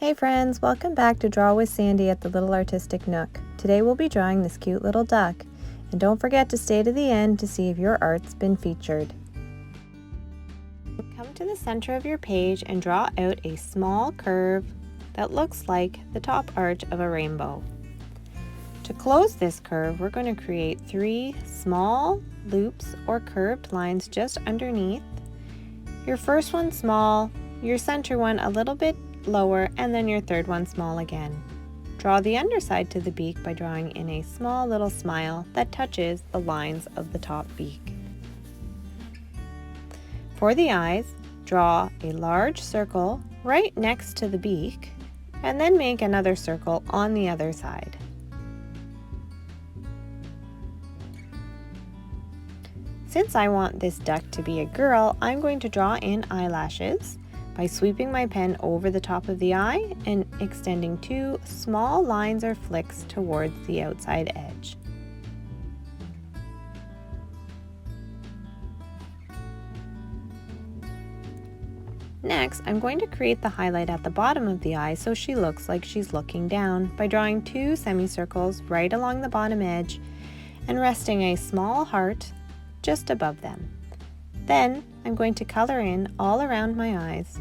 Hey friends, welcome back to Draw with Sandee at the Little Artistic Nook. Today we'll be drawing this cute little duck. And don't forget to stay to the end to see if your art's been featured. Come to the center of your page and draw out a small curve that looks like the top arch of a rainbow. To close this curve, we're going to create 3 small loops or curved lines just underneath. Your first one small, your center one a little bit lower, and then your third one small again. Draw the underside to the beak by drawing in a small little smile that touches the lines of the top beak. For the eyes, draw a large circle right next to the beak and then make another circle on the other side. Since I want this duck to be a girl, I'm going to draw in eyelashes by sweeping my pen over the top of the eye and extending 2 small lines or flicks towards the outside edge. Next, I'm going to create the highlight at the bottom of the eye so she looks like she's looking down by drawing 2 semicircles right along the bottom edge and resting a small heart just above them. Then I'm going to color in all around my eyes.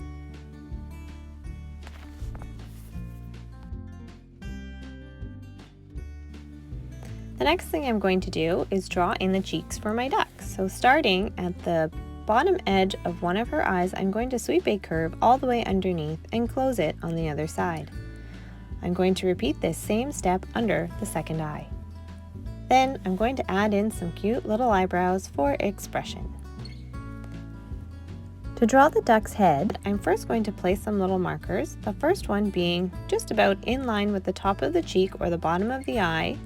The next thing I'm going to do is draw in the cheeks for my duck. So starting at the bottom edge of one of her eyes, I'm going to sweep a curve all the way underneath and close it on the other side. I'm going to repeat this same step under the second eye. Then I'm going to add in some cute little eyebrows for expression. To draw the duck's head, I'm first going to place some little markers, the first one being just about in line with the top of the cheek or the bottom of the eye,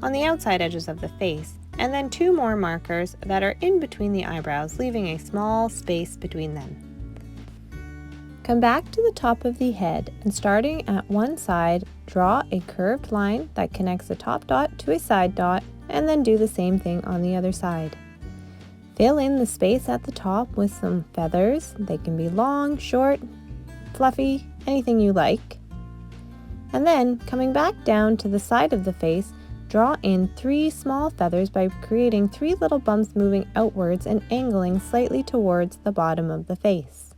on the outside edges of the face, and then 2 more markers that are in between the eyebrows, leaving a small space between them. Come back to the top of the head and starting at one side, draw a curved line that connects the top dot to a side dot, and then do the same thing on the other side. Fill in the space at the top with some feathers. They can be long, short, fluffy, anything you like. And then, coming back down to the side of the face, draw in 3 small feathers by creating 3 little bumps moving outwards and angling slightly towards the bottom of the face.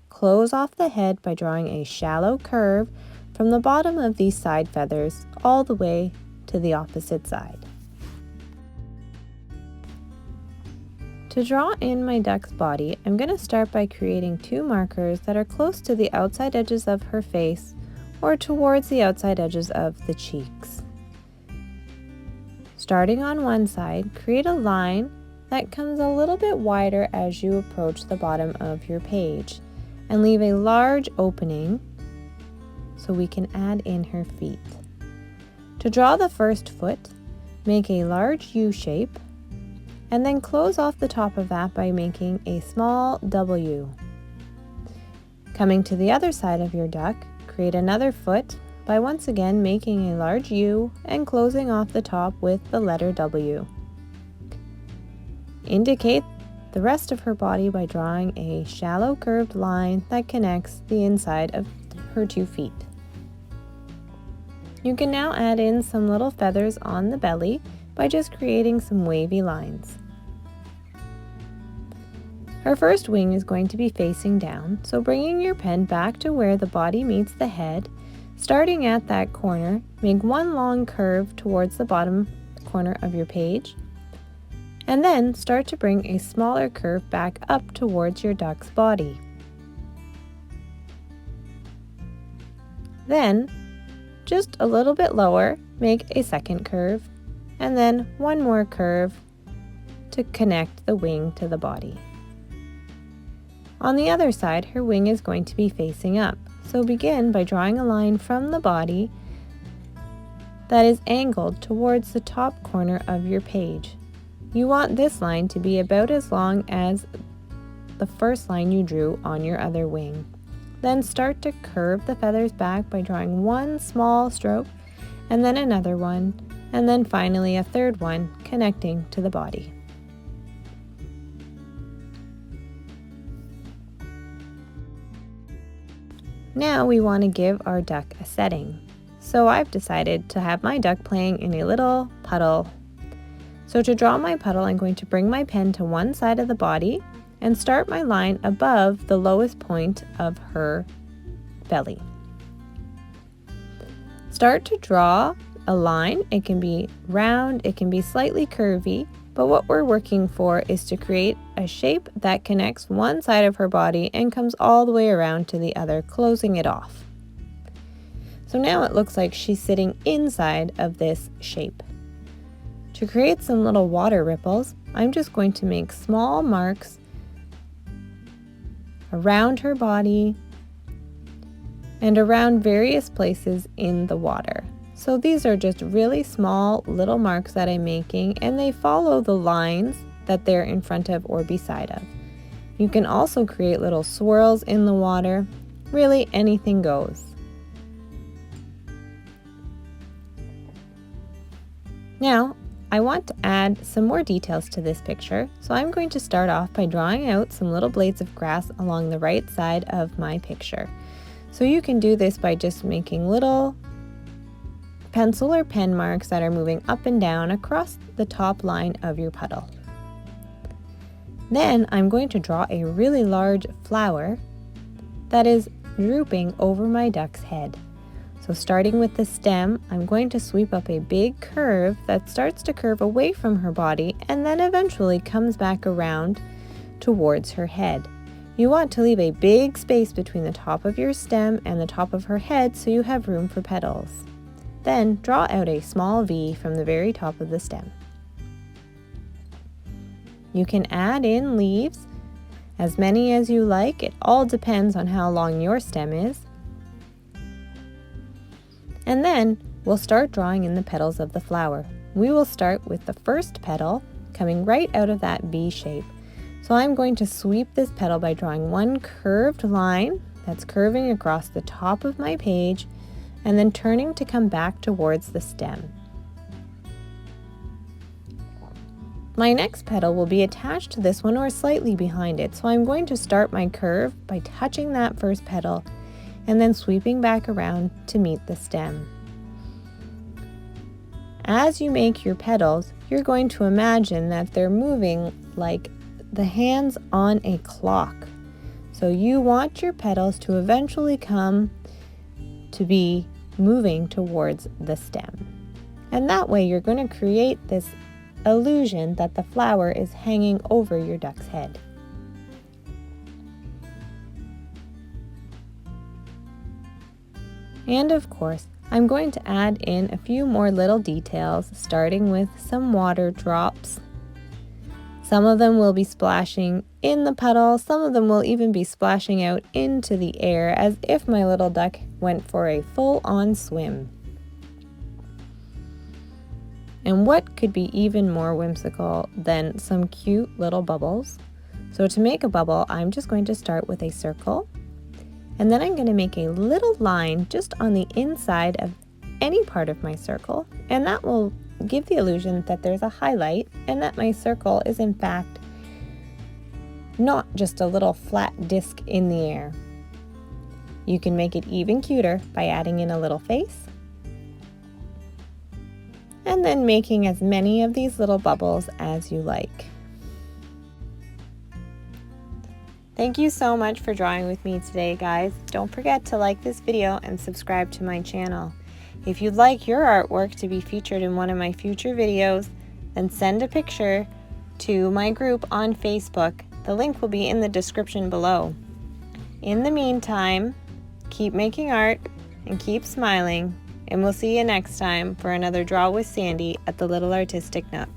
Close off the head by drawing a shallow curve from the bottom of these side feathers all the way to the opposite side. To draw in my duck's body, I'm going to start by creating 2 markers that are close to the outside edges of her face or towards the outside edges of the cheeks. Starting on one side, create a line that comes a little bit wider as you approach the bottom of your page and leave a large opening so we can add in her feet. To draw the first foot, make a large U shape and then close off the top of that by making a small W. Coming to the other side of your duck, create another foot by once again making a large U and closing off the top with the letter W. Indicate the rest of her body by drawing a shallow curved line that connects the inside of her 2 feet. You can now add in some little feathers on the belly by just creating some wavy lines. Her first wing is going to be facing down, so bringing your pen back to where the body meets the head, starting at that corner, make 1 long curve towards the bottom corner of your page, and then start to bring a smaller curve back up towards your duck's body. Then, just a little bit lower, make a second curve, and then 1 more curve to connect the wing to the body. On the other side, her wing is going to be facing up, so begin by drawing a line from the body that is angled towards the top corner of your page. You want this line to be about as long as the first line you drew on your other wing. Then start to curve the feathers back by drawing 1 small stroke and then another one, and then finally a third one connecting to the body. Now we want to give our duck a setting. So I've decided to have my duck playing in a little puddle. So to draw my puddle, I'm going to bring my pen to one side of the body and start my line above the lowest point of her belly. Start to draw a line. It can be round, it can be slightly curvy, but what we're working for is to create a shape that connects one side of her body and comes all the way around to the other, closing it off. So now it looks like she's sitting inside of this shape. To create some little water ripples, I'm just going to make small marks around her body and around various places in the water. So these are just really small little marks that I'm making, and they follow the lines that they're in front of or beside of. You can also create little swirls in the water. Really, anything goes. Now, I want to add some more details to this picture, so I'm going to start off by drawing out some little blades of grass along the right side of my picture. So you can do this by just making little pencil or pen marks that are moving up and down across the top line of your puddle. Then I'm going to draw a really large flower that is drooping over my duck's head. So starting with the stem, I'm going to sweep up a big curve that starts to curve away from her body and then eventually comes back around towards her head. You want to leave a big space between the top of your stem and the top of her head so you have room for petals. Then draw out a small V from the very top of the stem. You can add in leaves, as many as you like. It all depends on how long your stem is. And then we'll start drawing in the petals of the flower. We will start with the first petal coming right out of that V shape. So I'm going to sweep this petal by drawing one curved line that's curving across the top of my page and then turning to come back towards the stem. My next petal will be attached to this one or slightly behind it, so I'm going to start my curve by touching that first petal and then sweeping back around to meet the stem. As you make your petals, you're going to imagine that they're moving like the hands on a clock. So you want your petals to eventually come to be moving towards the stem. And that way you're going to create this illusion that the flower is hanging over your duck's head. And of course, I'm going to add in a few more little details, starting with some water drops. Some of them will be splashing in the puddle, some of them will even be splashing out into the air as if my little duck went for a full-on swim. And what could be even more whimsical than some cute little bubbles? So to make a bubble, I'm just going to start with a circle, and then I'm going to make a little line just on the inside of any part of my circle, and that will give the illusion that there's a highlight and that my circle is in fact not just a little flat disc in the air. You can make it even cuter by adding in a little face and then making as many of these little bubbles as you like. Thank you so much for drawing with me today, guys. Don't forget to like this video and subscribe to my channel. If you'd like your artwork to be featured in one of my future videos, then send a picture to my group on Facebook. The link will be in the description below. In the meantime, keep making art and keep smiling, and we'll see you next time for another Draw with Sandee at the Little Artistic Nook.